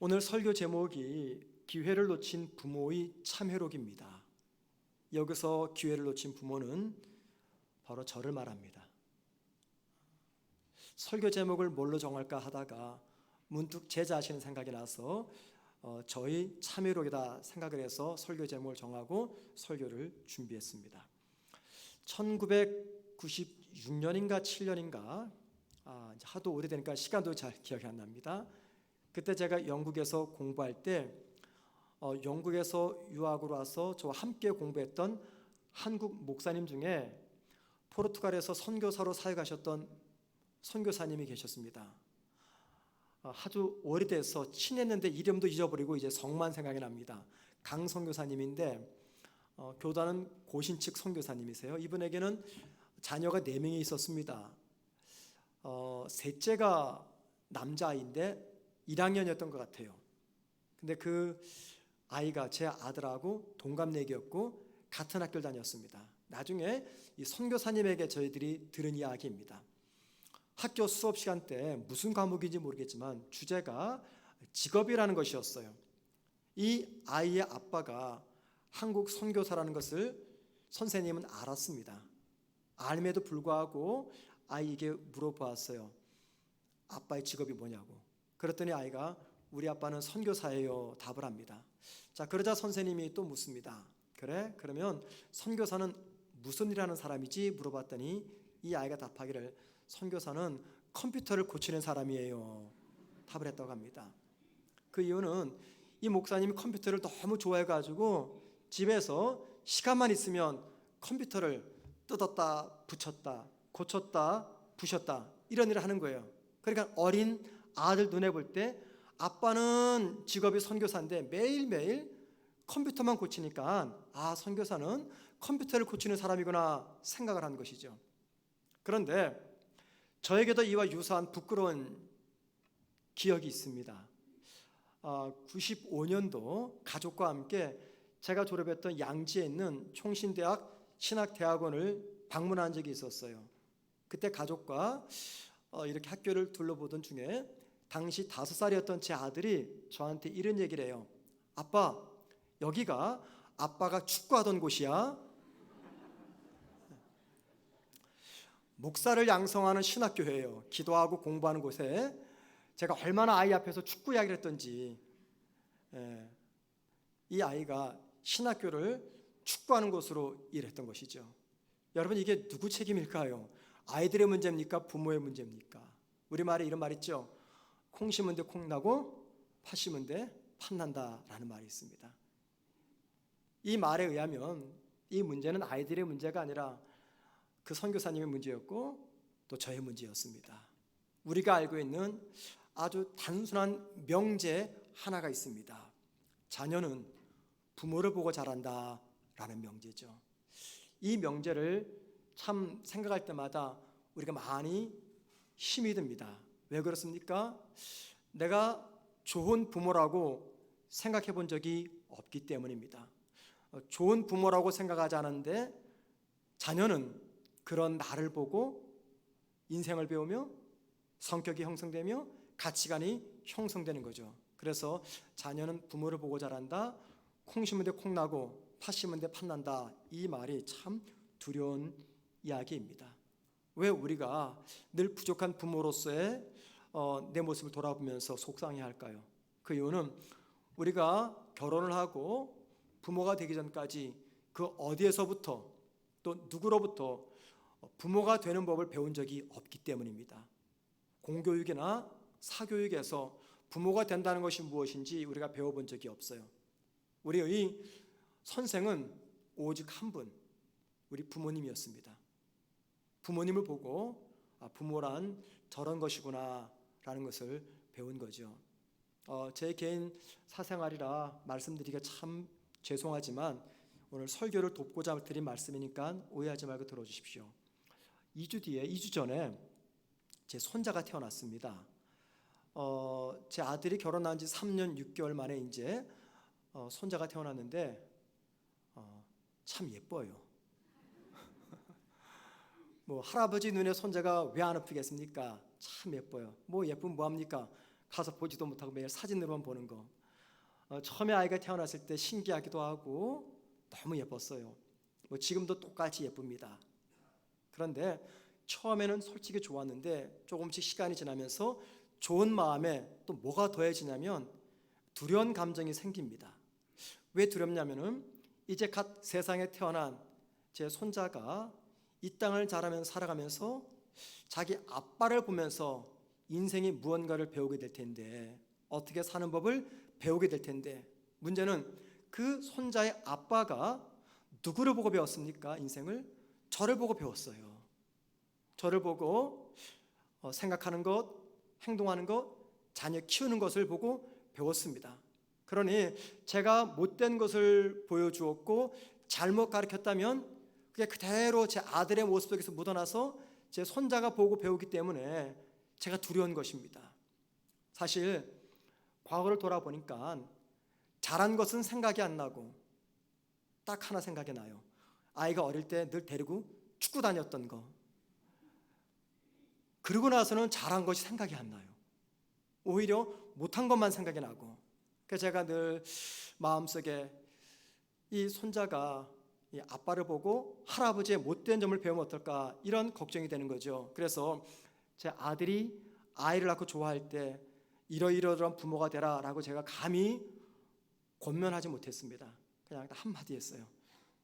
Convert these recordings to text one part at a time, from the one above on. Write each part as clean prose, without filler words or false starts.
오늘 설교 제목이 기회를 놓친 부모의 참회록입니다. 여기서 기회를 놓친 부모는 바로 저를 말합니다. 설교 제목을 뭘로 정할까 하다가 문득 제 자신 생각이 나서 저희 참회록이다 생각을 해서 설교 제목을 정하고 설교를 준비했습니다. 1996년인가 7년인가 하도 오래되니까 시간도 잘 기억이 안 납니다. 그때 제가 영국에서 공부할 때 영국에서 유학으로 와서 저와 함께 공부했던 한국 목사님 중에 포르투갈에서 선교사로 사역하셨던 선교사님이 계셨습니다. 아주 오래돼서 친했는데 이름도 잊어버리고 이제 성만 생각이 납니다. 강 선교사님인데 교단은 고신측 선교사님이세요. 이분에게는 자녀가 4명이 있었습니다. 셋째가 남자아이인데 1학년이었던 것 같아요. 근데 그 아이가 제 아들하고 동갑내기였고 같은 학교를 다녔습니다. 나중에 이 선교사님에게 저희들이 들은 이야기입니다. 학교 수업 시간 때 무슨 과목인지 모르겠지만 주제가 직업이라는 것이었어요. 이 아이의 아빠가 한국 선교사라는 것을 선생님은 알았습니다. 알음에도 불구하고 아이에게 물어보았어요. 아빠의 직업이 뭐냐고. 그랬더니 아이가 우리 아빠는 선교사예요 답을 합니다. 자, 그러자 선생님이 또 묻습니다. 그래? 그러면 선교사는 무슨 일 하는 사람이지? 물어봤더니 이 아이가 답하기를 선교사는 컴퓨터를 고치는 사람이에요 답을 했다고 합니다. 그 이유는 이 목사님이 컴퓨터를 너무 좋아해가지고 집에서 시간만 있으면 컴퓨터를 뜯었다 붙였다 고쳤다 부셨다 이런 일을 하는 거예요. 그러니까 어린 아들 눈에 볼 때 아빠는 직업이 선교사인데 매일매일 컴퓨터만 고치니까 선교사는 컴퓨터를 고치는 사람이구나 생각을 한 것이죠. 그런데 저에게도 이와 유사한 부끄러운 기억이 있습니다. 95년도 가족과 함께 제가 졸업했던 양지에 있는 총신대학 신학대학원을 방문한 적이 있었어요. 그때 가족과 이렇게 학교를 둘러보던 중에 당시 5살이었던 제 아들이 저한테 이런 얘기를 해요. 아빠, 여기가 아빠가 축구하던 곳이야? 목사를 양성하는 신학교예요. 기도하고 공부하는 곳에 제가 얼마나 아이 앞에서 축구 이야기를 했던지. 이 아이가 신학교를 축구하는 곳으로 일했던 것이죠. 여러분, 이게 누구 책임일까요? 아이들의 문제입니까? 부모의 문제입니까? 우리말에 이런 말 있죠. 콩 심은 데 콩 나고 팥 심은 데 팥 난다라는 말이 있습니다. 이 말에 의하면 이 문제는 아이들의 문제가 아니라 그 선교사님의 문제였고 또 저의 문제였습니다. 우리가 알고 있는 아주 단순한 명제 하나가 있습니다. 자녀는 부모를 보고 자란다라는 명제죠. 이 명제를 참 생각할 때마다 우리가 많이 힘이 듭니다. 왜 그렇습니까? 내가 좋은 부모라고 생각해 본 적이 없기 때문입니다. 좋은 부모라고 생각하지 않았는데 자녀는 그런 나를 보고 인생을 배우며 성격이 형성되며 가치관이 형성되는 거죠. 그래서 자녀는 부모를 보고 자란다. 콩 심은 데 콩 나고 팥 심은 데 팥 난다. 이 말이 참 두려운 이야기입니다. 왜 우리가 늘 부족한 부모로서의 내 모습을 돌아보면서 속상해할까요? 그 이유는 우리가 결혼을 하고 부모가 되기 전까지 그 어디에서부터 또 누구로부터 부모가 되는 법을 배운 적이 없기 때문입니다. 공교육이나 사교육에서 부모가 된다는 것이 무엇인지 우리가 배워본 적이 없어요. 우리의 선생은 오직 한 분, 우리 부모님이었습니다. 부모님을 보고 부모란 저런 것이구나 라는 것을 배운 거죠. 제 개인 사생활이라 말씀드리기가 참 죄송하지만 오늘 설교를 돕고자 드린 말씀이니까 오해하지 말고 들어주십시오. 2주 전에 제 손자가 태어났습니다. 제 아들이 결혼한 지 3년 6개월 만에 이제 손자가 태어났는데 참 예뻐요. 할아버지 눈에 손자가 왜 안 아프겠습니까? 참 예뻐요. 예쁘면 뭐합니까? 가서 보지도 못하고 매일 사진으로만 보는 거. 처음에 아이가 태어났을 때 신기하기도 하고 너무 예뻤어요. 지금도 똑같이 예쁩니다. 그런데 처음에는 솔직히 좋았는데 조금씩 시간이 지나면서 좋은 마음에 또 뭐가 더해지냐면 두려운 감정이 생깁니다. 왜 두렵냐면은 이제 갓 세상에 태어난 제 손자가 이 땅을 살아가면서 자기 아빠를 보면서 인생이 무언가를 배우게 될 텐데, 어떻게 사는 법을 배우게 될 텐데, 문제는 그 손자의 아빠가 누구를 보고 배웠습니까? 인생을 저를 보고 배웠어요. 저를 보고 생각하는 것, 행동하는 것, 자녀 키우는 것을 보고 배웠습니다. 그러니 제가 못된 것을 보여주었고 잘못 가르쳤다면 그게 그대로 제 아들의 모습 속에서 묻어나서 제 손자가 보고 배우기 때문에 제가 두려운 것입니다. 사실 과거를 돌아보니까 잘한 것은 생각이 안 나고 딱 하나 생각이 나요. 아이가 어릴 때 늘 데리고 축구 다녔던 거. 그러고 나서는 잘한 것이 생각이 안 나요. 오히려 못한 것만 생각이 나고. 그래서 제가 늘 마음속에 이 손자가 이 아빠를 보고 할아버지의 못된 점을 배우면 어떨까, 이런 걱정이 되는 거죠. 그래서 제 아들이 아이를 낳고 좋아할 때 이러이러한 부모가 되라 라고 제가 감히 권면하지 못했습니다. 그냥 한마디 했어요.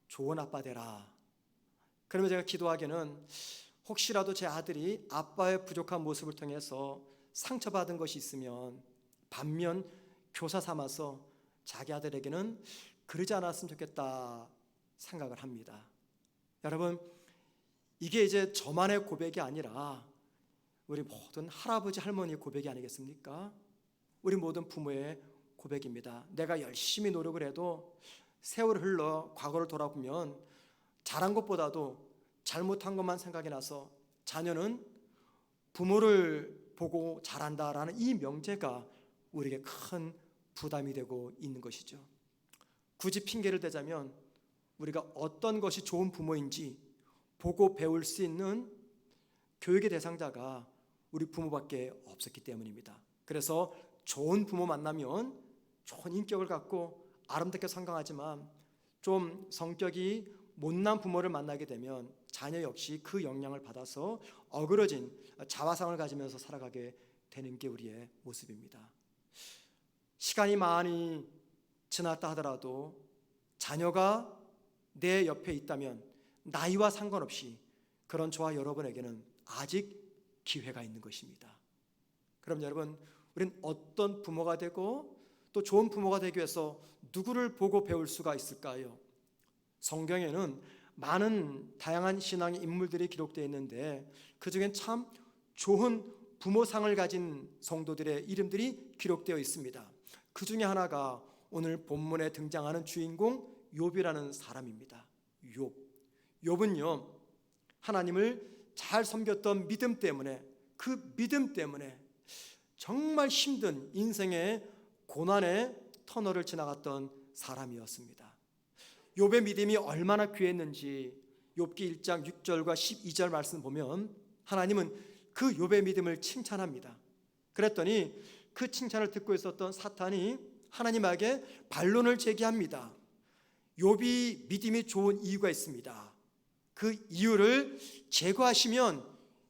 좋은 아빠 되라. 그러면 제가 기도하기는 혹시라도 제 아들이 아빠의 부족한 모습을 통해서 상처받은 것이 있으면 반면 교사 삼아서 자기 아들에게는 그러지 않았으면 좋겠다 생각을 합니다. 여러분, 이게 이제 저만의 고백이 아니라 우리 모든 할아버지 할머니의 고백이 아니겠습니까? 우리 모든 부모의 고백입니다. 내가 열심히 노력을 해도 세월이 흘러 과거를 돌아보면 잘한 것보다도 잘못한 것만 생각이 나서 자녀는 부모를 보고 잘한다라는 이 명제가 우리에게 큰 부담이 되고 있는 것이죠. 굳이 핑계를 대자면 우리가 어떤 것이 좋은 부모인지 보고 배울 수 있는 교육의 대상자가 우리 부모밖에 없었기 때문입니다. 그래서 좋은 부모 만나면 좋은 인격을 갖고 아름답게 성장하지만 좀 성격이 못난 부모를 만나게 되면 자녀 역시 그 영향을 받아서 어그러진 자화상을 가지면서 살아가게 되는 게 우리의 모습입니다. 시간이 많이 지났다 하더라도 자녀가 내 옆에 있다면 나이와 상관없이 그런 저와 여러분에게는 아직 기회가 있는 것입니다. 그럼 여러분, 우리는 어떤 부모가 되고 또 좋은 부모가 되기 위해서 누구를 보고 배울 수가 있을까요? 성경에는 많은 다양한 신앙의 인물들이 기록되어 있는데 그중엔 참 좋은 부모상을 가진 성도들의 이름들이 기록되어 있습니다. 그 중에 하나가 오늘 본문에 등장하는 주인공 욥이라는 사람입니다. 욥은요, 하나님을 잘 섬겼던 믿음 때문에, 그 믿음 때문에 정말 힘든 인생의 고난의 터널을 지나갔던 사람이었습니다. 욥의 믿음이 얼마나 귀했는지 욥기 1장 6절과 12절 말씀 보면 하나님은 그 욥의 믿음을 칭찬합니다. 그랬더니 그 칭찬을 듣고 있었던 사탄이 하나님에게 반론을 제기합니다. 욥이 믿음이 좋은 이유가 있습니다. 그 이유를 제거하시면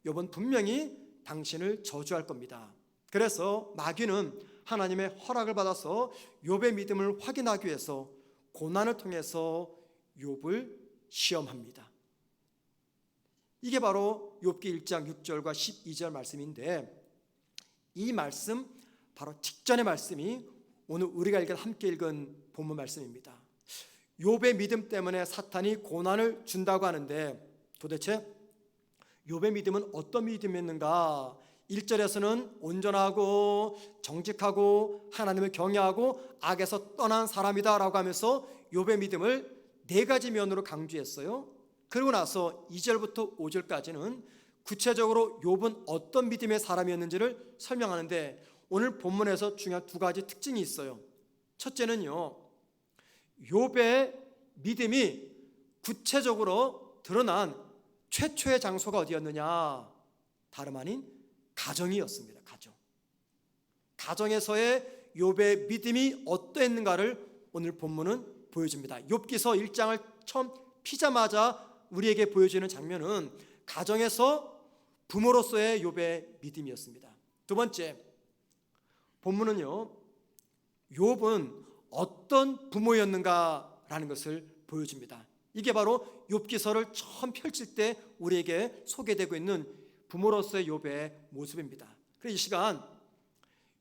욥은 분명히 당신을 저주할 겁니다. 그래서 마귀는 하나님의 허락을 받아서 욥의 믿음을 확인하기 위해서 고난을 통해서 욥을 시험합니다. 이게 바로 욥기 1장 6절과 12절 말씀인데, 이 말씀 바로 직전의 말씀이 오늘 우리가 함께 읽은 본문 말씀입니다. 욥의 믿음 때문에 사탄이 고난을 준다고 하는데 도대체 욥의 믿음은 어떤 믿음이었는가? 1절에서는 온전하고 정직하고 하나님을 경외하고 악에서 떠난 사람이다 라고 하면서 욥의 믿음을 4가지 면으로 강조했어요. 그리고 나서 2절부터 5절까지는 구체적으로 욥은 어떤 믿음의 사람이었는지를 설명하는데 오늘 본문에서 중요한 2가지 특징이 있어요. 첫째는요, 욥의 믿음이 구체적으로 드러난 최초의 장소가 어디였느냐? 다름 아닌 가정이었습니다. 가정에서의 욥의 믿음이 어떠했는가를 오늘 본문은 보여줍니다. 욥기서 1장을 처음 피자마자 우리에게 보여주는 장면은 가정에서 부모로서의 욥의 믿음이었습니다. 두 번째, 본문은요, 욥은 어떤 부모였는가라는 것을 보여줍니다. 이게 바로 욥기서를 처음 펼칠 때 우리에게 소개되고 있는 부모로서의 욥의 모습입니다. 그래서 이 시간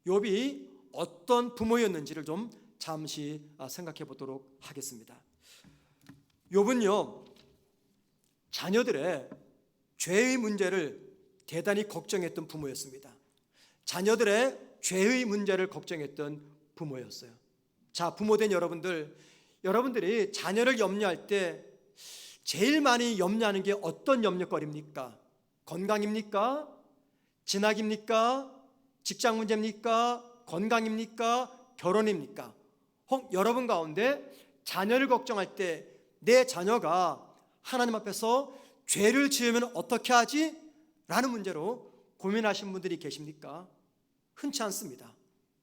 욥이 어떤 부모였는지를 좀 잠시 생각해 보도록 하겠습니다. 욥은요, 자녀들의 죄의 문제를 대단히 걱정했던 부모였습니다. 자녀들의 죄의 문제를 걱정했던 부모였어요. 자, 부모된 여러분들이 자녀를 염려할 때 제일 많이 염려하는 게 어떤 염려거리입니까? 건강입니까? 진학입니까? 직장 문제입니까? 건강입니까? 결혼입니까? 혹 여러분 가운데 자녀를 걱정할 때 내 자녀가 하나님 앞에서 죄를 지으면 어떻게 하지? 라는 문제로 고민하신 분들이 계십니까? 흔치 않습니다.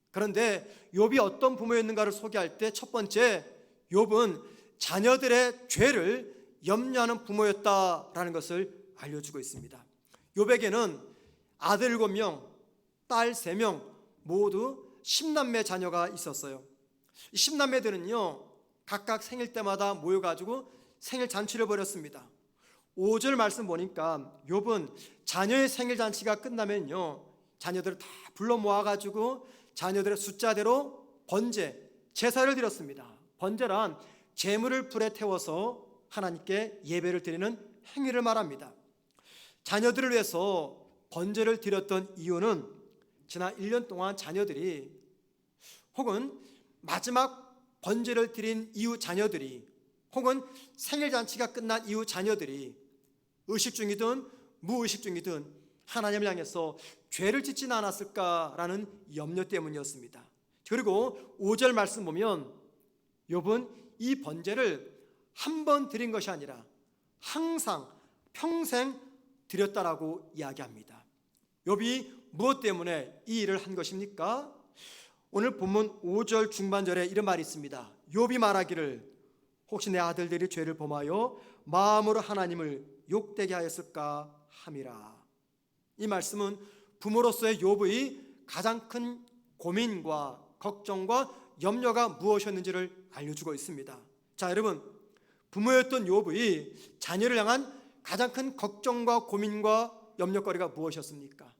그런데 욥이 어떤 부모였는가를 소개할 때 첫 번째, 욥은 자녀들의 죄를 염려하는 부모였다라는 것을 알려주고 있습니다. 욥에게는 아들 7명, 딸 3명, 모두 10남매 자녀가 있었어요. 이 10남매들은요 각각 생일 때마다 모여가지고 생일 잔치를 벌였습니다. 5절 말씀 보니까 욥은 자녀의 생일 잔치가 끝나면요 자녀들을 다 불러 모아가지고 자녀들의 숫자대로 번제, 제사를 드렸습니다. 번제란 제물을 불에 태워서 하나님께 예배를 드리는 행위를 말합니다. 자녀들을 위해서 번제를 드렸던 이유는 지난 1년 동안 자녀들이 혹은 마지막 번제를 드린 이후 자녀들이 혹은 생일잔치가 끝난 이후 자녀들이 의식 중이든 무의식 중이든 하나님을 향해서 죄를 짓지는 않았을까라는 염려 때문이었습니다. 그리고 5절 말씀 보면 욥은 이 번제를 한 번 드린 것이 아니라 항상 평생 드렸다라고 이야기합니다. 욥이 무엇 때문에 이 일을 한 것입니까? 오늘 본문 5절 중반절에 이런 말이 있습니다. 욥이 말하기를 혹시 내 아들들이 죄를 범하여 마음으로 하나님을 욕되게 하였을까 함이라. 이 말씀은 부모로서의 욥의 가장 큰 고민과 걱정과 염려가 무엇이었는지를 알려주고 있습니다. 자, 여러분, 부모였던 욥의 자녀를 향한 가장 큰 걱정과 고민과 염려거리가 무엇이었습니까?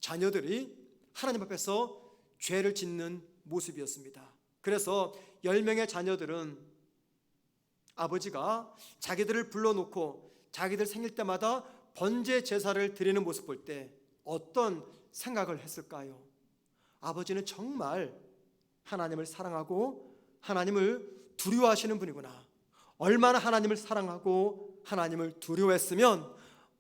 자녀들이 하나님 앞에서 죄를 짓는 모습이었습니다. 그래서 10명의 자녀들은 아버지가 자기들을 불러놓고 자기들 생일 때마다 번제 제사를 드리는 모습 볼 때 어떤 생각을 했을까요? 아버지는 정말 하나님을 사랑하고 하나님을 두려워하시는 분이구나. 얼마나 하나님을 사랑하고 하나님을 두려워했으면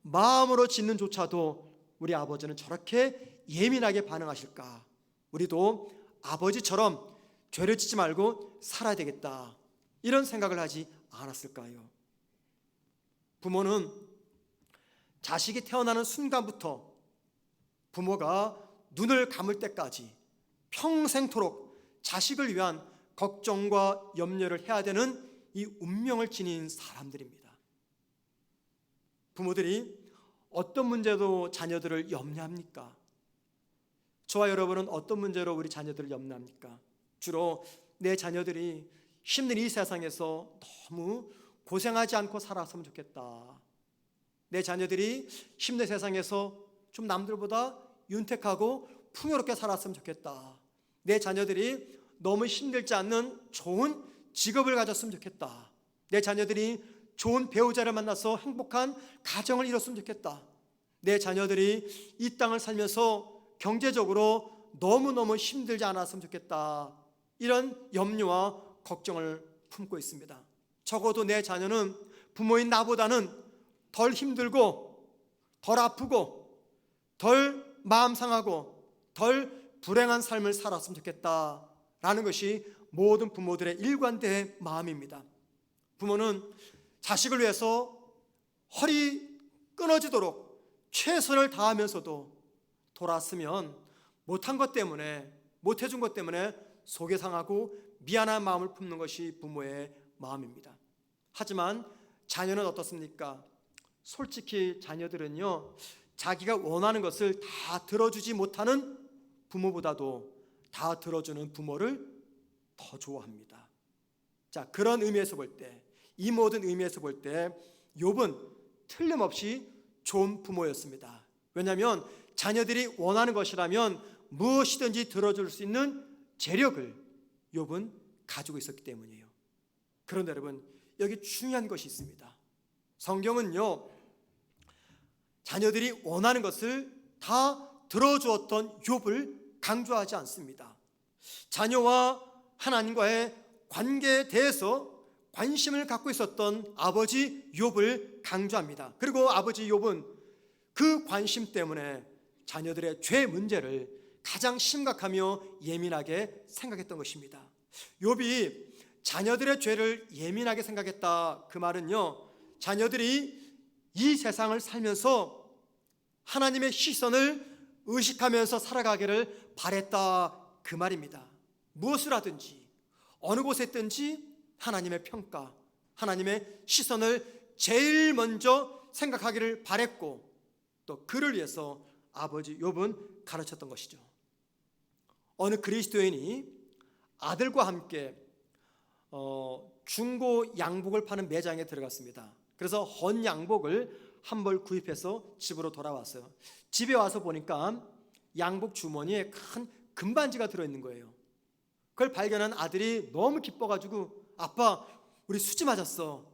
마음으로 짓는 조차도 우리 아버지는 저렇게 예민하게 반응하실까? 우리도 아버지처럼 죄를 짓지 말고 살아야 되겠다, 이런 생각을 하지 않았을까요? 부모는 자식이 태어나는 순간부터 부모가 눈을 감을 때까지 평생토록 자식을 위한 걱정과 염려를 해야 되는 이 운명을 지닌 사람들입니다. 부모들이 어떤 문제도 자녀들을 염려합니까? 저와 여러분은 어떤 문제로 우리 자녀들을 염려합니까? 주로 내 자녀들이 힘든 이 세상에서 너무 고생하지 않고 살았으면 좋겠다. 내 자녀들이 힘든 세상에서 좀 남들보다 윤택하고 풍요롭게 살았으면 좋겠다. 내 자녀들이 너무 힘들지 않는 좋은 직업을 가졌으면 좋겠다. 내 자녀들이 좋은 배우자를 만나서 행복한 가정을 이뤘으면 좋겠다. 내 자녀들이 이 땅을 살면서 경제적으로 너무너무 힘들지 않았으면 좋겠다. 이런 염려와 걱정을 품고 있습니다. 적어도 내 자녀는 부모인 나보다는 덜 힘들고 덜 아프고 덜 마음 상하고 덜 불행한 삶을 살았으면 좋겠다라는 것이 모든 부모들의 일관된 마음입니다. 부모는 자식을 위해서 허리 끊어지도록 최선을 다하면서도 돌았으면 못한 것 때문에, 못해준 것 때문에 속이 상하고 미안한 마음을 품는 것이 부모의 마음입니다. 하지만 자녀는 어떻습니까? 솔직히 자녀들은요, 자기가 원하는 것을 다 들어주지 못하는 부모보다도 다 들어주는 부모를 더 좋아합니다. 자, 그런 의미에서 볼 때, 이 모든 의미에서 볼 때 욥은 틀림없이 좋은 부모였습니다. 왜냐하면 자녀들이 원하는 것이라면 무엇이든지 들어줄 수 있는 재력을 욥은 가지고 있었기 때문이에요. 그런데 여러분, 여기 중요한 것이 있습니다. 성경은요, 자녀들이 원하는 것을 다 들어주었던 욥을 강조하지 않습니다. 자녀와 하나님과의 관계에 대해서 관심을 갖고 있었던 아버지 욥을 강조합니다. 그리고 아버지 욥은 그 관심 때문에 자녀들의 죄 문제를 가장 심각하며 예민하게 생각했던 것입니다. 욥이 자녀들의 죄를 예민하게 생각했다, 그 말은요, 자녀들이 이 세상을 살면서 하나님의 시선을 의식하면서 살아가기를 바랬다, 그 말입니다. 무엇을 하든지 어느 곳에 있든지 하나님의 평가, 하나님의 시선을 제일 먼저 생각하기를 바랬고, 또 그를 위해서 아버지 욥은 가르쳤던 것이죠. 어느 그리스도인이 아들과 함께 중고 양복을 파는 매장에 들어갔습니다. 그래서 헌 양복을 한 벌 구입해서 집으로 돌아왔어요. 집에 와서 보니까 양복 주머니에 큰 금반지가 들어있는 거예요. 그걸 발견한 아들이 너무 기뻐가지고, 아빠, 우리 수지 맞았어.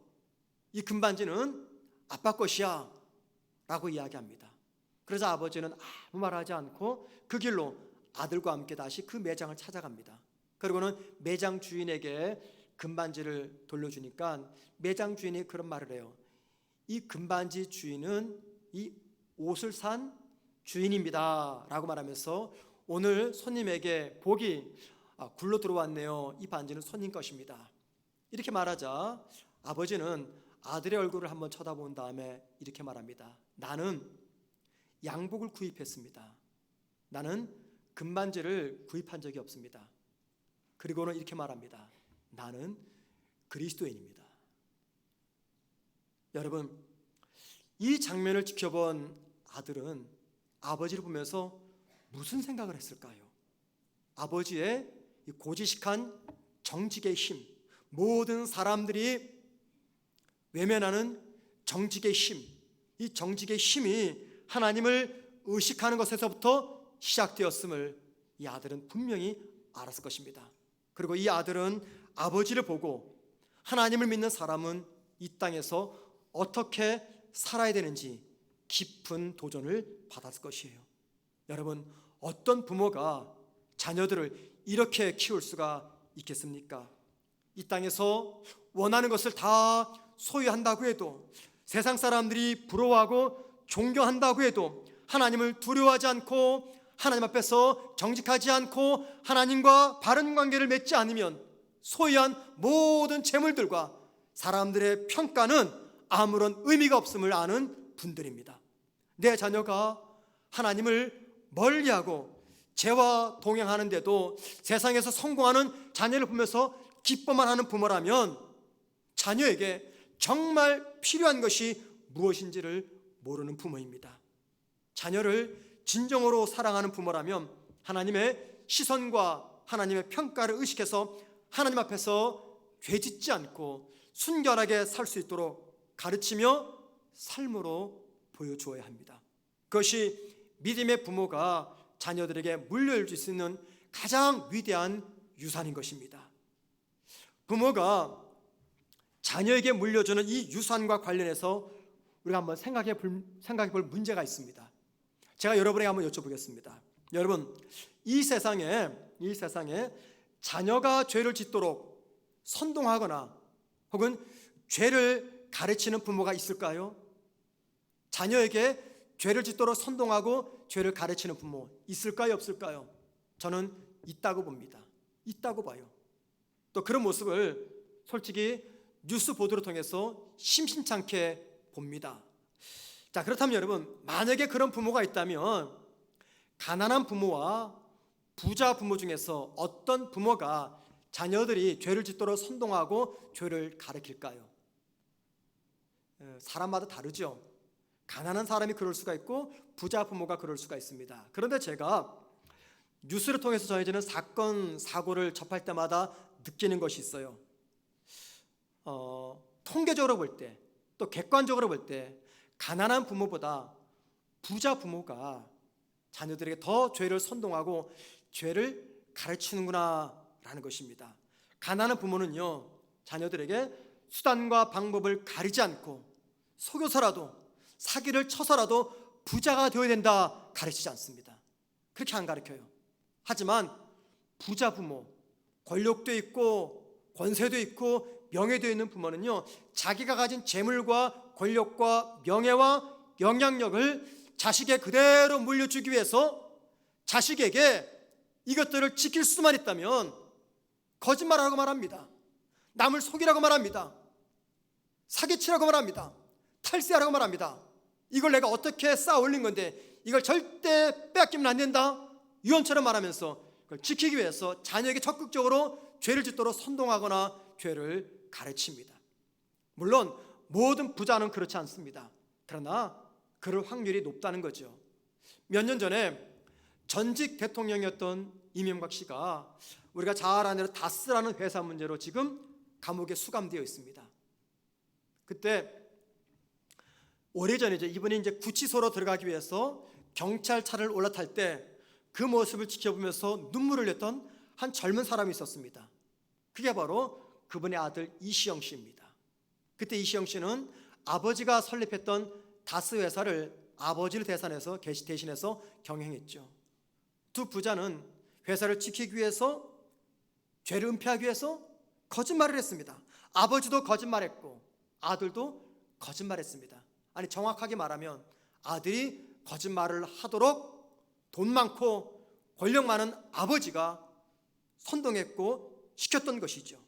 이 금반지는 아빠 것이야 라고 이야기합니다. 그래서 아버지는 아무 말하지 않고 그 길로 아들과 함께 다시 그 매장을 찾아갑니다. 그리고는 매장 주인에게 금반지를 돌려주니까 매장 주인이 그런 말을 해요. 이 금반지 주인은 이 옷을 산 주인입니다 라고 말하면서 오늘 손님에게 복이 굴러 들어왔네요. 이 반지는 손님 것입니다. 이렇게 말하자 아버지는 아들의 얼굴을 한번 쳐다본 다음에 이렇게 말합니다. 나는 양복을 구입했습니다. 나는 금반지를 구입한 적이 없습니다. 그리고는 이렇게 말합니다. 나는 그리스도인입니다. 여러분, 이 장면을 지켜본 아들은 아버지를 보면서 무슨 생각을 했을까요? 아버지의 이 고지식한 정직의 힘, 모든 사람들이 외면하는 정직의 힘, 이 정직의 힘이 하나님을 의식하는 것에서부터 시작되었음을 이 아들은 분명히 알았을 것입니다. 그리고 이 아들은 아버지를 보고 하나님을 믿는 사람은 이 땅에서 어떻게 살아야 되는지 깊은 도전을 받았을 것이에요. 여러분, 어떤 부모가 자녀들을 이렇게 키울 수가 있겠습니까? 이 땅에서 원하는 것을 다 소유한다고 해도, 세상 사람들이 부러워하고 존경한다고 해도 하나님을 두려워하지 않고 하나님 앞에서 정직하지 않고 하나님과 바른 관계를 맺지 않으면 소유한 모든 재물들과 사람들의 평가는 아무런 의미가 없음을 아는 분들입니다. 내 자녀가 하나님을 멀리하고 죄와 동행하는데도 세상에서 성공하는 자녀를 보면서 기뻐만 하는 부모라면 자녀에게 정말 필요한 것이 무엇인지를 모르는 부모입니다. 자녀를 진정으로 사랑하는 부모라면 하나님의 시선과 하나님의 평가를 의식해서 하나님 앞에서 죄짓지 않고 순결하게 살 수 있도록 가르치며 삶으로 보여주어야 합니다. 그것이 믿음의 부모가 자녀들에게 물려줄 수 있는 가장 위대한 유산인 것입니다. 부모가 자녀에게 물려주는 이 유산과 관련해서 우리가 한번 생각해 볼 문제가 있습니다. 제가 여러분에게 한번 여쭤보겠습니다. 여러분, 이 세상에 자녀가 죄를 짓도록 선동하거나 혹은 죄를 가르치는 부모가 있을까요? 자녀에게 죄를 짓도록 선동하고 죄를 가르치는 부모 있을까요, 없을까요? 저는 있다고 봅니다. 있다고 봐요. 또 그런 모습을 솔직히 뉴스 보도를 통해서 심심찮게 봅니다. 자, 그렇다면 여러분, 만약에 그런 부모가 있다면 가난한 부모와 부자 부모 중에서 어떤 부모가 자녀들이 죄를 짓도록 선동하고 죄를 가르칠까요? 사람마다 다르죠. 가난한 사람이 그럴 수가 있고 부자 부모가 그럴 수가 있습니다. 그런데 제가 뉴스를 통해서 전해지는 사건, 사고를 접할 때마다 느끼는 것이 있어요. 통계적으로 볼 때, 또 객관적으로 볼 때 가난한 부모보다 부자 부모가 자녀들에게 더 죄를 선동하고 죄를 가르치는구나 라는 것입니다. 가난한 부모는요, 자녀들에게 수단과 방법을 가리지 않고 속여서라도, 사기를 쳐서라도 부자가 되어야 된다 가르치지 않습니다. 그렇게 안 가르쳐요. 하지만 부자 부모, 권력도 있고 권세도 있고 명예도 있는 부모는요, 자기가 가진 재물과 권력과 명예와 영향력을 자식에 그대로 물려주기 위해서 자식에게 이것들을 지킬 수만 있다면 거짓말하라고 말합니다. 남을 속이라고 말합니다. 사기치라고 말합니다. 탈세하라고 말합니다. 이걸 내가 어떻게 쌓아 올린 건데 이걸 절대 빼앗기면 안 된다, 유언처럼 말하면서 그걸 지키기 위해서 자녀에게 적극적으로 죄를 짓도록 선동하거나 죄를 가르칩니다. 물론 모든 부자는 그렇지 않습니다. 그러나 그럴 확률이 높다는 거죠. 몇 년 전에 전직 대통령이었던 이명박 씨가 우리가 잘 아는 대로 다스라는 회사 문제로 지금 감옥에 수감되어 있습니다. 그때 오래전이죠. 이분이 이제 구치소로 들어가기 위해서 경찰차를 올라탈 때 그 모습을 지켜보면서 눈물을 냈던 한 젊은 사람이 있었습니다. 그게 바로 그분의 아들 이시영 씨입니다. 그때 이시영 씨는 아버지가 설립했던 다스 회사를 아버지를 대신해서 경영했죠. 두 부자는 회사를 지키기 위해서, 죄를 은폐하기 위해서 거짓말을 했습니다. 아버지도 거짓말했고 아들도 거짓말했습니다. 아니, 정확하게 말하면 아들이 거짓말을 하도록 돈 많고 권력 많은 아버지가 선동했고 시켰던 것이죠.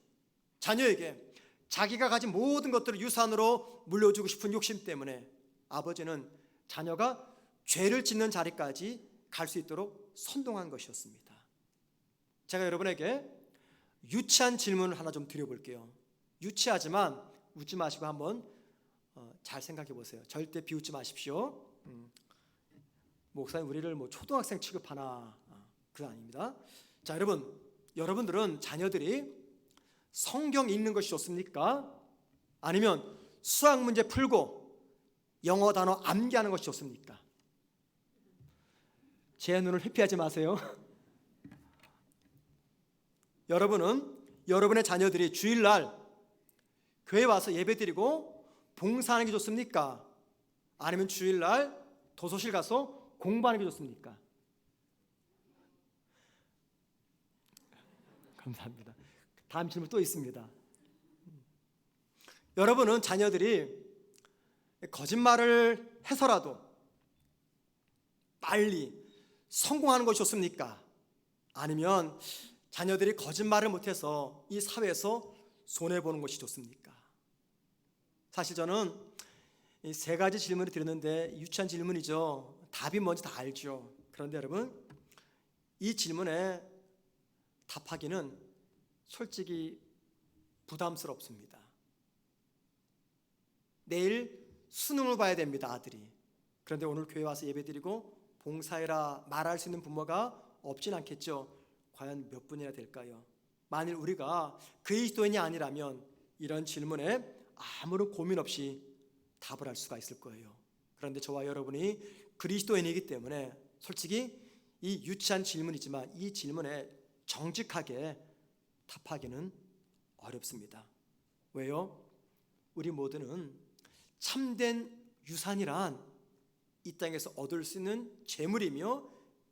자녀에게 자기가 가진 모든 것들을 유산으로 물려주고 싶은 욕심 때문에 아버지는 자녀가 죄를 짓는 자리까지 갈 수 있도록 선동한 것이었습니다. 제가 여러분에게 유치한 질문을 하나 좀 드려볼게요. 유치하지만 웃지 마시고 한번 잘 생각해 보세요. 절대 비웃지 마십시오. 목사님 우리를 뭐 초등학생 취급하나? 그건 아닙니다. 자, 여러분들은 자녀들이 성경 읽는 것이 좋습니까? 아니면 수학 문제 풀고 영어 단어 암기하는 것이 좋습니까? 제 눈을 회피하지 마세요. 여러분은 여러분의 자녀들이 주일날 교회 와서 예배드리고 봉사하는 게 좋습니까? 아니면 주일날 도서실 가서 공부하는 게 좋습니까? 감사합니다. 다음 질문 또 있습니다. 여러분은 자녀들이 거짓말을 해서라도 빨리 성공하는 것이 좋습니까? 아니면 자녀들이 거짓말을 못해서 이 사회에서 손해보는 것이 좋습니까? 사실 저는 이 세 가지 질문을 드렸는데 유치한 질문이죠. 답이 뭔지 다 알죠. 그런데 여러분, 이 질문에 답하기는 솔직히 부담스럽습니다. 내일 수능을 봐야 됩니다, 아들이. 그런데 오늘 교회 와서 예배드리고 봉사해라 말할 수 있는 부모가 없진 않겠죠. 과연 몇 분이나 될까요? 만일 우리가 그리스도인이 아니라면 이런 질문에 아무런 고민 없이 답을 할 수가 있을 거예요. 그런데 저와 여러분이 그리스도인이기 때문에 솔직히 이 유치한 질문이지만 이 질문에 정직하게 답하기는 어렵습니다. 왜요? 우리 모두는 참된 유산이란 이 땅에서 얻을 수 있는 재물이며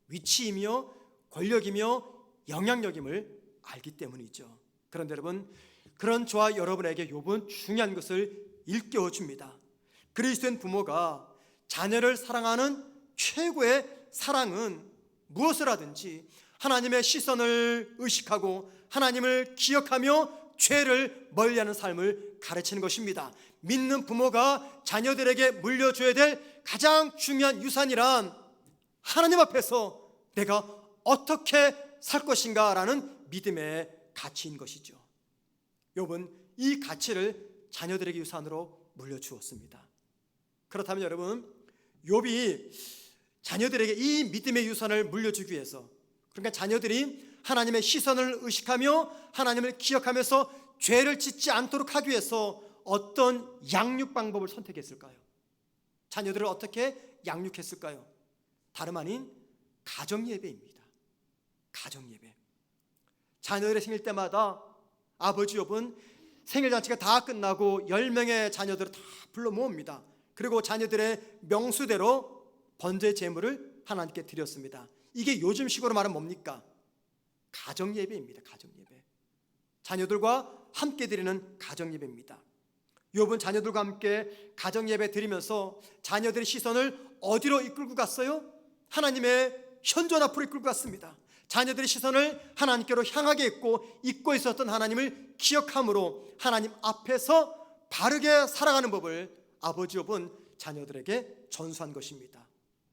위치이며 권력이며 영향력임을 알기 때문이죠. 그런데 여러분, 그런 저와 여러분에게 욥은 중요한 것을 일깨워 줍니다. 그리스도인 부모가 자녀를 사랑하는 최고의 사랑은 무엇을 하든지 하나님의 시선을 의식하고 하나님을 기억하며 죄를 멀리하는 삶을 가르치는 것입니다. 믿는 부모가 자녀들에게 물려줘야 될 가장 중요한 유산이란 하나님 앞에서 내가 어떻게 살 것인가라는 믿음의 가치인 것이죠. 욥은 이 가치를 자녀들에게 유산으로 물려주었습니다. 그렇다면 여러분, 욥이 자녀들에게 이 믿음의 유산을 물려주기 위해서, 그러니까 자녀들이 하나님의 시선을 의식하며 하나님을 기억하면서 죄를 짓지 않도록 하기 위해서 어떤 양육 방법을 선택했을까요? 자녀들을 어떻게 양육했을까요? 다름 아닌 가정예배입니다. 가정예배. 자녀들의 생일 때마다 아버지 욥은 생일잔치가 다 끝나고 10명의 자녀들을 다 불러 모읍니다. 그리고 자녀들의 명수대로 번제 제물을 하나님께 드렸습니다. 이게 요즘식으로 말하면 뭡니까? 가정예배입니다. 가정예배. 자녀들과 함께 드리는 가정예배입니다. 욥은 자녀들과 함께 가정예배 드리면서 자녀들의 시선을 어디로 이끌고 갔어요? 하나님의 현존 앞으로 이끌고 갔습니다. 자녀들의 시선을 하나님께로 향하게 했고, 잊고 있었던 하나님을 기억함으로 하나님 앞에서 바르게 살아가는 법을 아버지 욥은 자녀들에게 전수한 것입니다.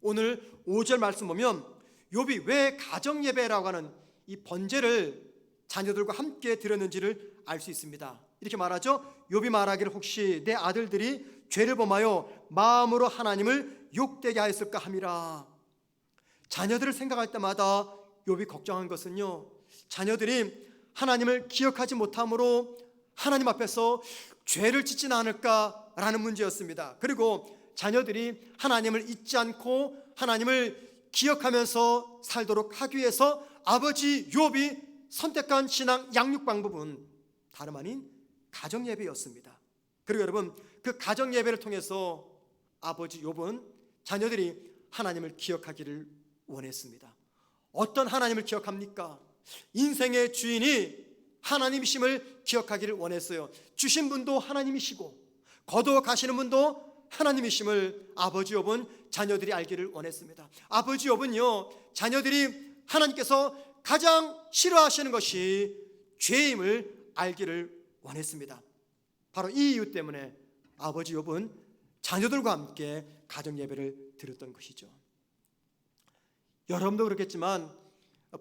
오늘 5절 말씀 보면 욥이 왜 가정예배라고 하는 이 번제를 자녀들과 함께 드렸는지를 알 수 있습니다. 이렇게 말하죠. 욥이 말하기를 혹시 내 아들들이 죄를 범하여 마음으로 하나님을 욕되게 하였을까 함이라. 자녀들을 생각할 때마다 욥이 걱정한 것은요, 자녀들이 하나님을 기억하지 못함으로 하나님 앞에서 죄를 짓지는 않을까라는 문제였습니다. 그리고 자녀들이 하나님을 잊지 않고 하나님을 기억하면서 살도록 하기 위해서 아버지 욥이 선택한 신앙 양육 방법은 다름 아닌 가정예배였습니다. 그리고 여러분, 그 가정예배를 통해서 아버지 욥은 자녀들이 하나님을 기억하기를 원했습니다. 어떤 하나님을 기억합니까? 인생의 주인이 하나님이심을 기억하기를 원했어요. 주신 분도 하나님이시고 거두어 가시는 분도 하나님이심을 아버지 욥은 자녀들이 알기를 원했습니다. 아버지 욥은요, 자녀들이 하나님께서 가장 싫어하시는 것이 죄임을 알기를 원했습니다. 바로 이 이유 때문에 아버지 욥은 자녀들과 함께 가정예배를 드렸던 것이죠. 여러분도 그렇겠지만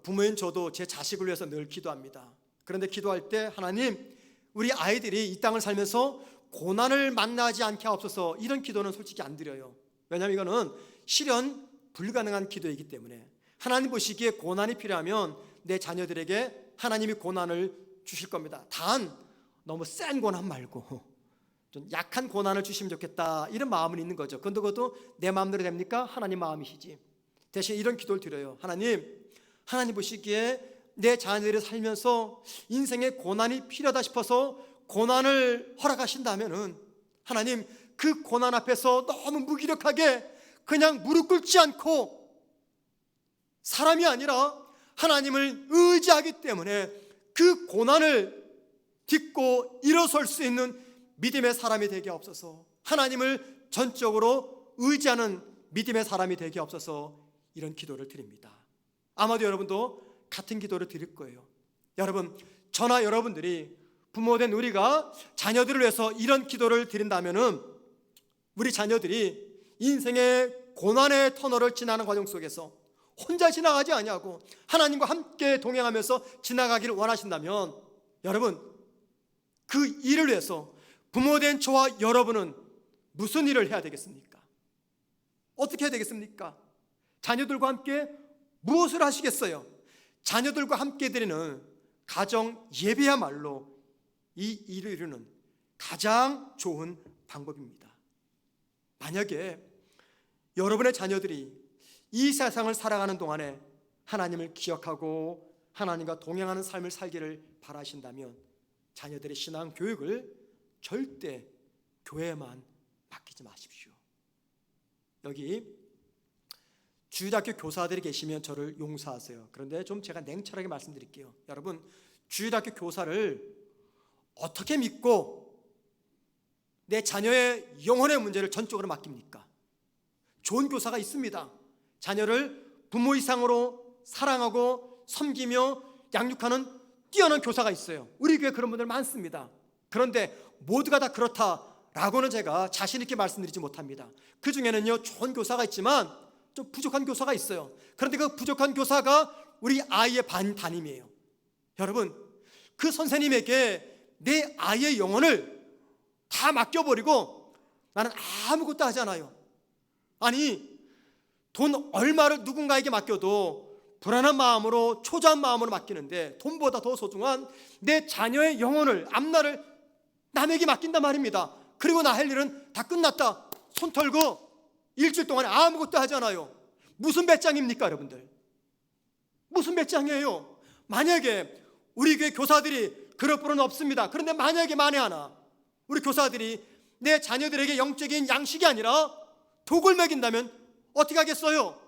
부모인 저도 제 자식을 위해서 늘 기도합니다. 그런데 기도할 때 하나님, 우리 아이들이 이 땅을 살면서 고난을 만나지 않게 하옵소서, 이런 기도는 솔직히 안 드려요. 왜냐하면 이거는 실현 불가능한 기도이기 때문에 하나님 보시기에 고난이 필요하면 내 자녀들에게 하나님이 고난을 주실 겁니다. 단 너무 센 고난 말고 좀 약한 고난을 주시면 좋겠다, 이런 마음은 있는 거죠. 그런데 그것도 내 마음대로 됩니까? 하나님 마음이시지. 대신 이런 기도를 드려요. 하나님 보시기에 내 자녀들이 살면서 인생에 고난이 필요하다 싶어서 고난을 허락하신다면은 하나님, 그 고난 앞에서 너무 무기력하게 그냥 무릎 꿇지 않고 사람이 아니라 하나님을 의지하기 때문에 그 고난을 딛고 일어설 수 있는 믿음의 사람이 되게 하옵소서. 하나님을 전적으로 의지하는 믿음의 사람이 되게 하옵소서. 이런 기도를 드립니다. 아마도 여러분도 같은 기도를 드릴 거예요. 여러분, 저나 여러분들이 부모된 우리가 자녀들을 위해서 이런 기도를 드린다면은 우리 자녀들이 인생의 고난의 터널을 지나는 과정 속에서 혼자 지나가지 아니하고 하나님과 함께 동행하면서 지나가기를 원하신다면, 여러분, 그 일을 위해서 부모된 저와 여러분은 무슨 일을 해야 되겠습니까? 어떻게 해야 되겠습니까? 자녀들과 함께 무엇을 하시겠어요? 자녀들과 함께 드리는 가정 예배야말로 이 일을 이루는 가장 좋은 방법입니다. 만약에 여러분의 자녀들이 이 세상을 살아가는 동안에 하나님을 기억하고 하나님과 동행하는 삶을 살기를 바라신다면 자녀들의 신앙 교육을 절대 교회에만 맡기지 마십시오. 여기 주일학교 교사들이 계시면 저를 용서하세요. 그런데 좀 제가 냉철하게 말씀드릴게요. 여러분, 주일학교 교사를 어떻게 믿고 내 자녀의 영혼의 문제를 전적으로 맡깁니까? 좋은 교사가 있습니다. 자녀를 부모 이상으로 사랑하고 섬기며 양육하는 뛰어난 교사가 있어요. 우리 교회 그런 분들 많습니다. 그런데 모두가 다 그렇다라고는 제가 자신 있게 말씀드리지 못합니다. 그 중에는요, 좋은 교사가 있지만 좀 부족한 교사가 있어요. 그런데 그 부족한 교사가 우리 아이의 담임이에요. 여러분, 그 선생님에게 내 아이의 영혼을 다 맡겨버리고 나는 아무것도 하지 않아요. 아니, 돈 얼마를 누군가에게 맡겨도 불안한 마음으로, 초조한 마음으로 맡기는데 돈보다 더 소중한 내 자녀의 영혼을, 앞날을 남에게 맡긴단 말입니다. 그리고 나 할 일은 다 끝났다, 손 털고 일주일 동안에 아무것도 하지 않아요. 무슨 배짱입니까, 여러분들? 무슨 배짱이에요? 만약에 우리 교회 교사들이 그럴 필요는 없습니다. 그런데 만약에 만에 하나 우리 교사들이 내 자녀들에게 영적인 양식이 아니라 독을 먹인다면 어떻게 하겠어요?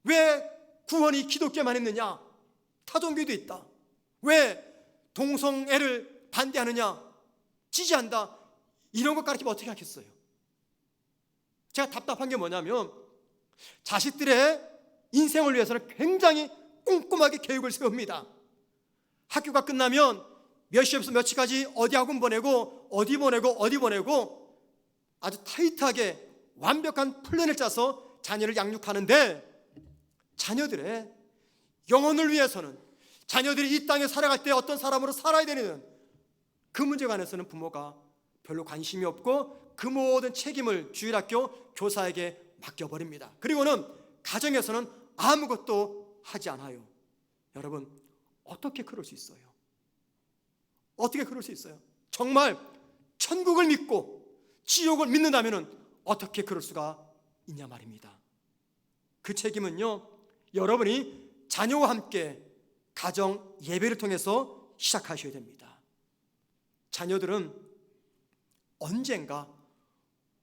왜 구원이 기독교에만 있느냐? 타종교도 있다. 왜 동성애를 반대하느냐? 지지한다. 이런 것 가르치면 어떻게 하겠어요? 제가 답답한 게 뭐냐면 자식들의 인생을 위해서는 굉장히 꼼꼼하게 계획을 세웁니다. 학교가 끝나면 몇 시부터 몇 시까지 어디 학원 보내고 어디 보내고 아주 타이트하게 완벽한 플랜을 짜서 자녀를 양육하는데, 자녀들의 영혼을 위해서는, 자녀들이 이 땅에 살아갈 때 어떤 사람으로 살아야 되는 그 문제에 관해서는 부모가 별로 관심이 없고 그 모든 책임을 주일학교 교사에게 맡겨버립니다. 그리고는 가정에서는 아무것도 하지 않아요. 여러분, 어떻게 그럴 수 있어요? 어떻게 그럴 수 있어요? 정말 천국을 믿고 지옥을 믿는다면 어떻게 그럴 수가 있냐 말입니다. 그 책임은요, 여러분이 자녀와 함께 가정 예배를 통해서 시작하셔야 됩니다. 자녀들은 언젠가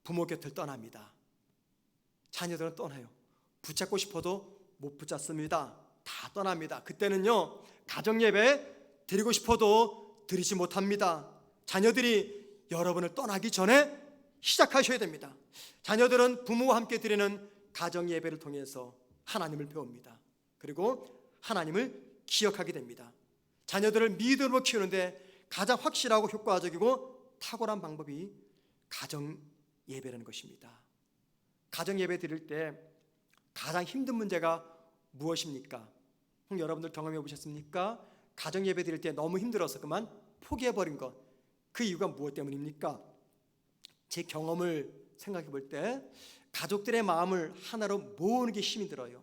부모 곁을 떠납니다. 자녀들은 떠나요. 붙잡고 싶어도 못 붙잡습니다. 다 떠납니다. 그때는요, 가정 예배 드리고 싶어도 드리지 못합니다. 자녀들이 여러분을 떠나기 전에 시작하셔야 됩니다. 자녀들은 부모와 함께 드리는 가정 예배를 통해서 하나님을 배웁니다. 그리고 하나님을 기억하게 됩니다. 자녀들을 믿음으로 키우는데 가장 확실하고 효과적이고 탁월한 방법이 가정 예배라는 것입니다. 가정 예배 드릴 때 가장 힘든 문제가 무엇입니까? 여러분들 경험해 보셨습니까? 가정 예배 드릴 때 너무 힘들어서 그만 포기해버린 것, 그 이유가 무엇 때문입니까? 제 경험을 생각해 볼 때 가족들의 마음을 하나로 모으는 게 힘이 들어요.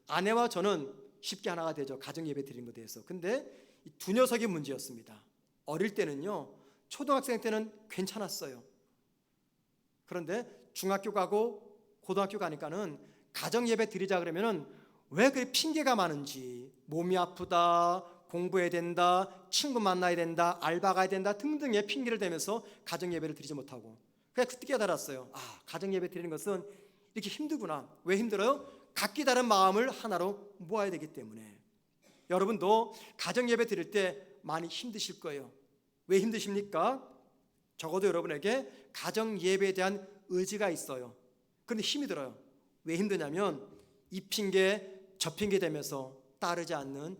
아내와 저는 쉽게 하나가 되죠. 가정 예배 드리는 것에 대해서. 근데 이 두 녀석이 문제였습니다. 어릴 때는요, 초등학생 때는 괜찮았어요. 그런데 중학교 가고 고등학교 가니까는 가정 예배 드리자 그러면은 왜 그렇게 핑계가 많은지, 몸이 아프다, 공부해야 된다, 친구 만나야 된다, 알바 가야 된다 등등의 핑계를 대면서 가정 예배를 드리지 못하고, 그래서 그때 깨달았어요. 아, 가정 예배 드리는 것은 이렇게 힘들구나. 왜 힘들어요? 각기 다른 마음을 하나로 모아야 되기 때문에. 여러분도 가정 예배 드릴 때 많이 힘드실 거예요. 왜 힘드십니까? 적어도 여러분에게 가정 예배에 대한 의지가 있어요. 그런데 힘이 들어요. 왜 힘드냐면 이 핑계 저 핑계 대면서 따르지 않는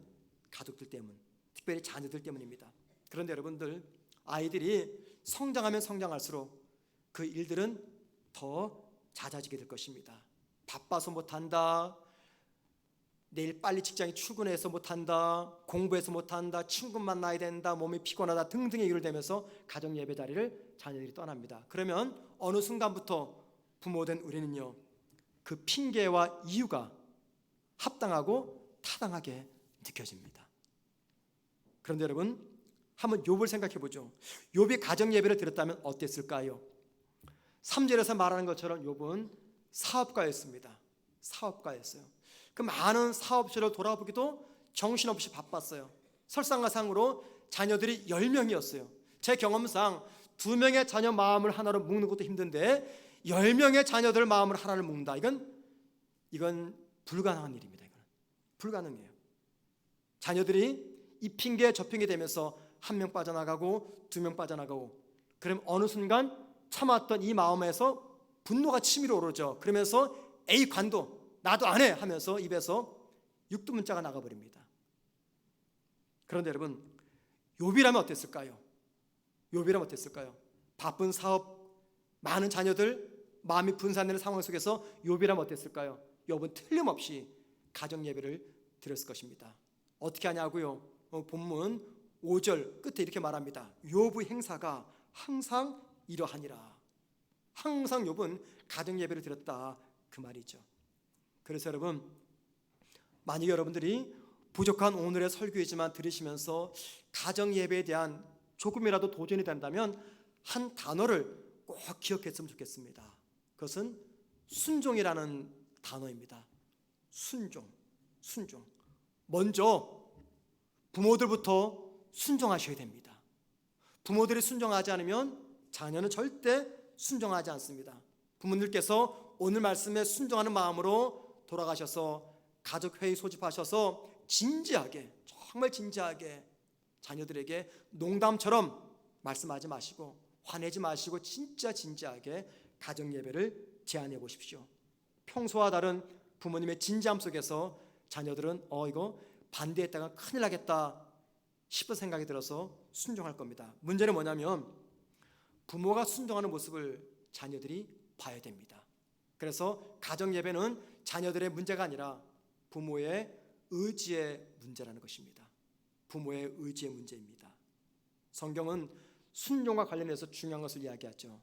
가족들 때문, 특별히 자녀들 때문입니다. 그런데 여러분들, 아이들이 성장하면 성장할수록 그 일들은 더 잦아지게 될 것입니다. 바빠서 못한다, 내일 빨리 직장에 출근해서 못한다, 공부해서 못한다, 친구 만나야 된다, 몸이 피곤하다 등등의 이유를 대면서 가정 예배 자리를 자녀들이 떠납니다. 그러면 어느 순간부터 부모된 우리는요, 그 핑계와 이유가 합당하고 타당하게 느껴집니다. 그런데 여러분, 한번 욥을 생각해 보죠. 욥이 가정 예배를 드렸다면 어땠을까요? 3절에서 말하는 것처럼 욥은 사업가였습니다. 사업가였어요. 그 많은 사업실을 돌아보기도 정신없이 바빴어요. 설상가상으로 자녀들이 10명이었어요. 제 경험상 2명의 자녀 마음을 하나로 묶는 것도 힘든데 10명의 자녀들 마음을 하나로 묶는다, 이건 불가능한 일입니다. 이건 불가능해요. 자녀들이 이 핑계 저 핑계 되면서 1명 빠져나가고 2명 빠져나가고, 그럼 어느 순간 참았던 이 마음에서 분노가 치밀어 오르죠. 그러면서 에이 관도 나도 안 해 하면서 입에서 육두문자가 나가버립니다. 그런데 여러분, 욥이라면 어땠을까요? 욥이라면 어땠을까요? 바쁜 사업, 많은 자녀들, 마음이 분산되는 상황 속에서 욥이라면 어땠을까요? 욥은 틀림없이 가정 예배를 드렸을 것입니다. 어떻게 하냐고요? 본문 5절 끝에 이렇게 말합니다. 욥의 행사가 항상 이러하니라. 항상 욥은 가정 예배를 드렸다, 그 말이죠. 그래서 여러분, 만약 여러분들이 부족한 오늘의 설교이지만 들으시면서 가정 예배에 대한 조금이라도 도전이 된다면 한 단어를 꼭 기억했으면 좋겠습니다. 그것은 순종이라는 단어입니다. 순종. 먼저 부모들부터 순종하셔야 됩니다. 부모들이 순종하지 않으면 자녀는 절대 순종하지 않습니다. 부모님께서 오늘 말씀에 순종하는 마음으로 돌아가셔서 가족회의 소집하셔서 진지하게, 정말 진지하게 자녀들에게 농담처럼 말씀하지 마시고 화내지 마시고 진짜 진지하게 가정예배를 제안해 보십시오. 평소와 다른 부모님의 진지함 속에서 자녀들은 이거 반대했다가 큰일 나겠다 싶은 생각이 들어서 순종할 겁니다. 문제는 뭐냐면 부모가 순종하는 모습을 자녀들이 봐야 됩니다. 그래서 가정예배는 자녀들의 문제가 아니라 부모의 의지의 문제라는 것입니다. 부모의 의지의 문제입니다. 성경은 순종과 관련해서 중요한 것을 이야기하죠.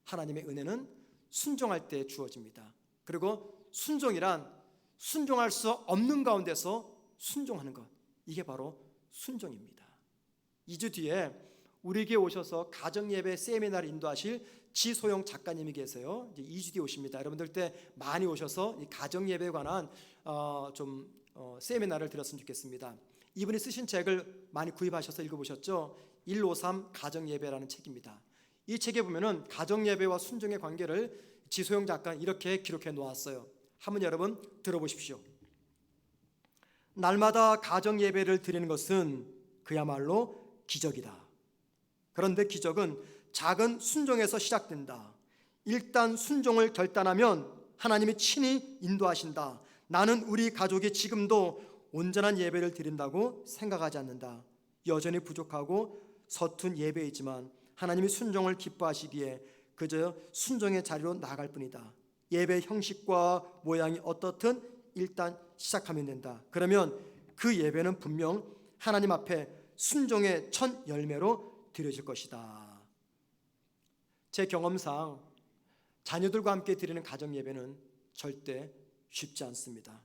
하나님의 은혜는 순종할 때 주어집니다. 그리고 순종이란 순종할 수 없는 가운데서 순종하는 것, 이게 바로 순종입니다. 2주 뒤에 우리에게 오셔서 가정예배 세미나를 인도하실 지소영 작가님이 계세요. 이제 2주 뒤에 오십니다. 여러분들 때 많이 오셔서 이 가정예배에 관한 세미나를 들었으면 좋겠습니다. 이분이 쓰신 책을 많이 구입하셔서 읽어보셨죠? 153 가정예배라는 책입니다. 이 책에 보면은 가정예배와 순종의 관계를 지소영 작가는 이렇게 기록해 놓았어요. 한번 여러분 들어보십시오. 날마다 가정예배를 드리는 것은 그야말로 기적이다. 그런데 기적은 작은 순종에서 시작된다. 일단 순종을 결단하면 하나님이 친히 인도하신다. 나는 우리 가족이 지금도 온전한 예배를 드린다고 생각하지 않는다. 여전히 부족하고 서툰 예배이지만 하나님이 순종을 기뻐하시기에 그저 순종의 자리로 나아갈 뿐이다. 예배 형식과 모양이 어떻든 일단 시작하면 된다. 그러면 그 예배는 분명 하나님 앞에 순종의 첫 열매로 드려질 것이다. 제 경험상 자녀들과 함께 드리는 가정 예배는 절대 쉽지 않습니다.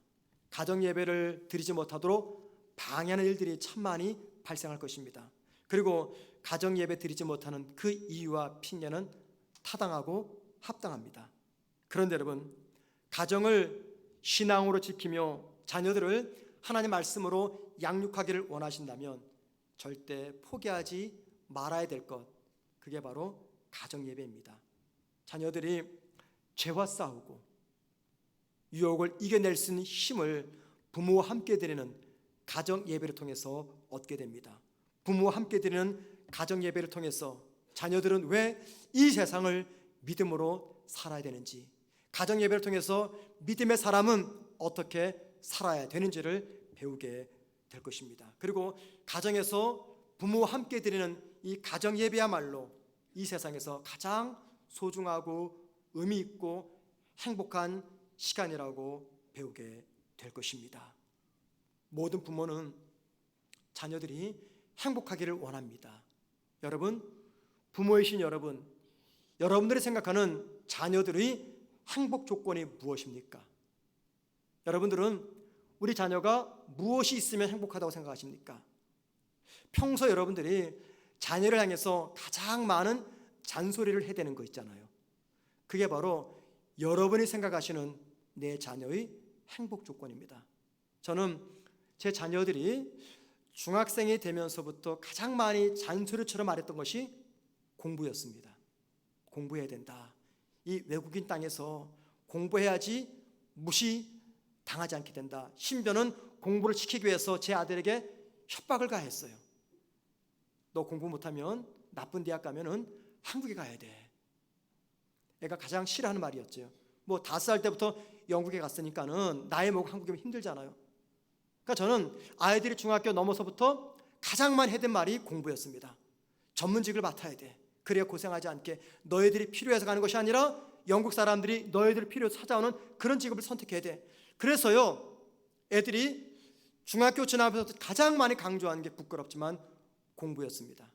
가정 예배를 드리지 못하도록 방해하는 일들이 참 많이 발생할 것입니다. 그리고 가정 예배 드리지 못하는 그 이유와 핑계는 타당하고 합당합니다. 그런데 여러분, 가정을 신앙으로 지키며 자녀들을 하나님 말씀으로 양육하기를 원하신다면 절대 포기하지 말아야 될 것, 그게 바로 가정 예배입니다. 자녀들이 죄와 싸우고 유혹을 이겨낼 수 있는 힘을 부모와 함께 드리는 가정 예배를 통해서 얻게 됩니다. 부모와 함께 드리는 가정 예배를 통해서 자녀들은 왜 이 세상을 믿음으로 살아야 되는지, 가정 예배를 통해서 믿음의 사람은 어떻게 살아야 되는지를 배우게 될 것입니다. 그리고 가정에서 부모와 함께 드리는 이 가정 예배야말로 이 세상에서 가장 소중하고 의미 있고 행복한 시간이라고 배우게 될 것입니다. 모든 부모는 자녀들이 행복하기를 원합니다. 여러분, 부모이신 여러분들이 생각하는 자녀들의 행복 조건이 무엇입니까? 여러분들은 우리 자녀가 무엇이 있으면 행복하다고 생각하십니까? 평소 여러분들이 자녀를 향해서 가장 많은 잔소리를 해대는 거 있잖아요. 그게 바로 여러분이 생각하시는 내 자녀의 행복 조건입니다. 저는 제 자녀들이 중학생이 되면서부터 가장 많이 잔소리처럼 말했던 것이 공부였습니다. 공부해야 된다. 이 외국인 땅에서 공부해야지 무시당하지 않게 된다. 심지어는 공부를 시키기 위해서 제 아들에게 협박을 가했어요. 너 공부 못하면 나쁜 대학 가면은 한국에 가야 돼. 애가 가장 싫어하는 말이었죠. 5살 때부터 영국에 갔으니까는 나이 먹고 한국에 오면 힘들잖아요. 그러니까 저는 아이들이 중학교 넘어서부터 가장 많이 해댄 말이 공부였습니다. 전문직을 맡아야 돼. 그래야 고생하지 않게. 너희들이 필요해서 가는 것이 아니라 영국 사람들이 너희들 필요로 찾아오는 그런 직업을 선택해야 돼. 그래서요, 애들이 중학교 지나면서 가장 많이 강조하는 게 부끄럽지만 공부였습니다.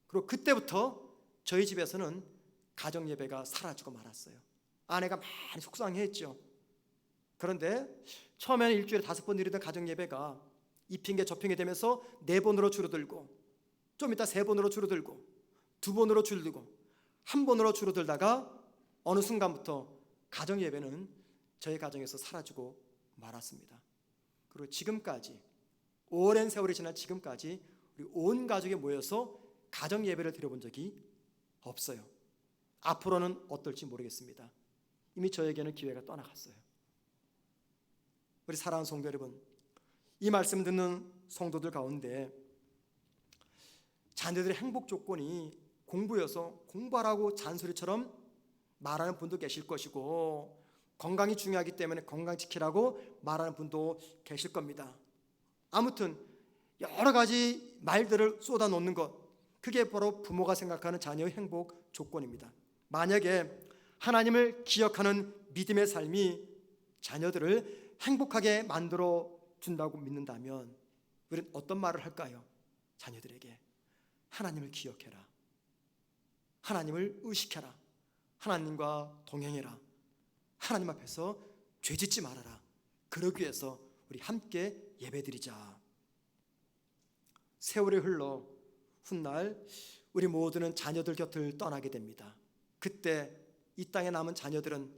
그리고 그때부터 저희 집에서는 가정 예배가 사라지고 말았어요. 아내가 많이 속상해했죠. 그런데 처음에는 일주일에 5번 드리던 가정 예배가 이 핑계 저 핑계 되면서 4번으로 줄어들고, 좀 이따 3번으로 줄어들고, 2번으로 줄어들고, 1번으로 줄어들다가 어느 순간부터 가정 예배는 저희 가정에서 사라지고 말았습니다. 그리고 지금까지, 오랜 세월이 지난 지금까지 우리 온 가족이 모여서 가정 예배를 드려본 적이 없어요. 앞으로는 어떨지 모르겠습니다. 이미 저에게는 기회가 떠나갔어요. 우리 사랑하는 성도 여러분, 이 말씀 듣는 성도들 가운데 자녀들의 행복 조건이 공부여서 공부하라고 잔소리처럼 말하는 분도 계실 것이고, 건강이 중요하기 때문에 건강 지키라고 말하는 분도 계실 겁니다. 아무튼 여러 가지 말들을 쏟아놓는 것, 그게 바로 부모가 생각하는 자녀의 행복 조건입니다. 만약에 하나님을 기억하는 믿음의 삶이 자녀들을 행복하게 만들어 준다고 믿는다면 우리는 어떤 말을 할까요? 자녀들에게 하나님을 기억해라, 하나님을 의식해라, 하나님과 동행해라, 하나님 앞에서 죄짓지 말아라. 그러기 위해서 우리 함께 예배드리자. 세월이 흘러 훗날 우리 모두는 자녀들 곁을 떠나게 됩니다. 그때 이 땅에 남은 자녀들은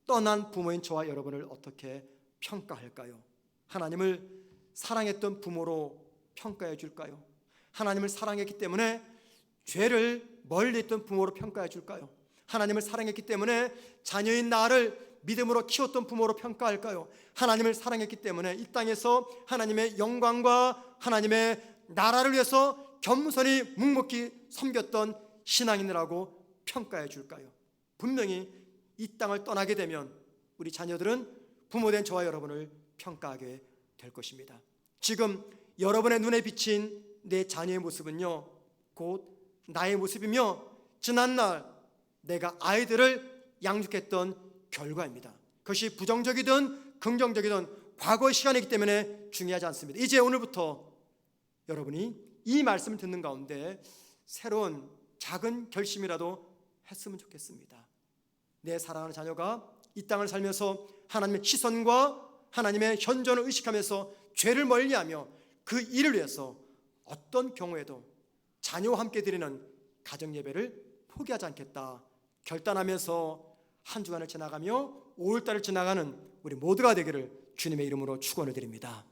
떠난 부모인 저와 여러분을 어떻게 평가할까요? 하나님을 사랑했던 부모로 평가해 줄까요? 하나님을 사랑했기 때문에 죄를 멀리 했던 부모로 평가해 줄까요? 하나님을 사랑했기 때문에 자녀인 나를 믿음으로 키웠던 부모로 평가할까요? 하나님을 사랑했기 때문에 이 땅에서 하나님의 영광과 하나님의 나라를 위해서 겸손히 묵묵히 섬겼던 신앙인이라고 평가해 줄까요? 분명히 이 땅을 떠나게 되면 우리 자녀들은 부모된 저와 여러분을 평가하게 될 것입니다. 지금 여러분의 눈에 비친 내 자녀의 모습은요, 곧 나의 모습이며 지난날 내가 아이들을 양육했던 결과입니다. 그것이 부정적이든 긍정적이든 과거의 시간이기 때문에 중요하지 않습니다. 이제 오늘부터 여러분이 이 말씀을 듣는 가운데 새로운 작은 결심이라도 했으면 좋겠습니다. 내 사랑하는 자녀가 이 땅을 살면서 하나님의 시선과 하나님의 현존을 의식하면서 죄를 멀리하며 그 일을 위해서 어떤 경우에도 자녀와 함께 드리는 가정 예배를 포기하지 않겠다 결단하면서 한 주간을 지나가며 5월달을 지나가는 우리 모두가 되기를 주님의 이름으로 축원을 드립니다.